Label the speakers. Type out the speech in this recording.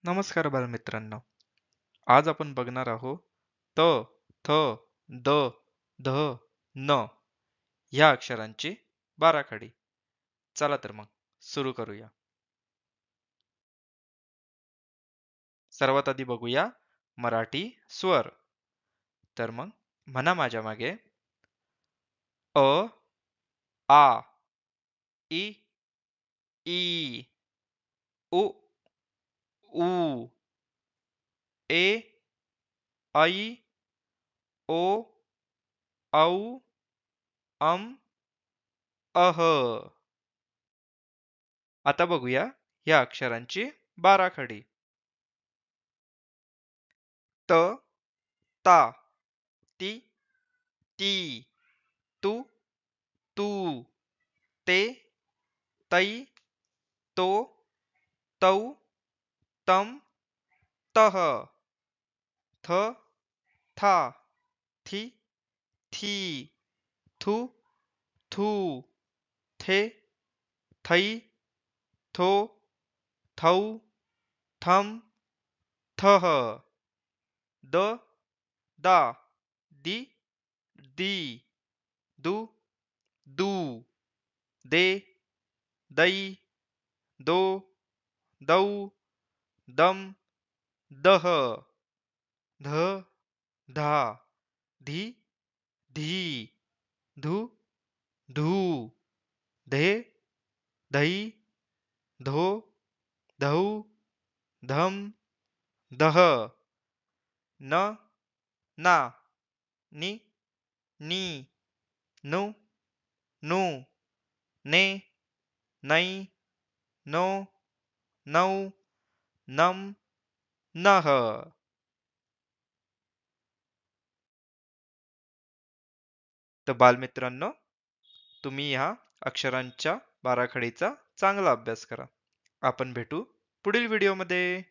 Speaker 1: नमस्कार बालमित्रांनो. आज आपण बघणार आहोत त, थ, द, ध, न ह्या अक्षरांची बाराखडी. चला तर मग सुरू करूया. सर्वात आधी बघूया मराठी स्वर. तर मग म्हणा माझ्या मागे. अ, आ, इ, ई, उ, ऊ, ए, ऐ, ओ, औ, अम, अह. आता बघूया या अक्षरांची बाराखडी. त, ता, ती, ती, तू, तू, ते, तै, तो, तौ, तम, तह, थ, था, थी, थी, थू, थू, थे, थै, थो, थौ, थम, थह, द, दा, दी, दी, दू, दू, दे, दै, दो, दौ, दम, दह, ध, धा, धी, धी, धू, धू, धे, धै, धो, धौ, धम, दह, न, ना, नि, नी, नु, नु, ने, नै, नो, नौ, नम, नह. तर बालमित्रांनो, तुम्ही ह्या अक्षरांच्या बाराखडीचा चांगला अभ्यास करा. आपण भेटू पुढील व्हिडिओमध्ये.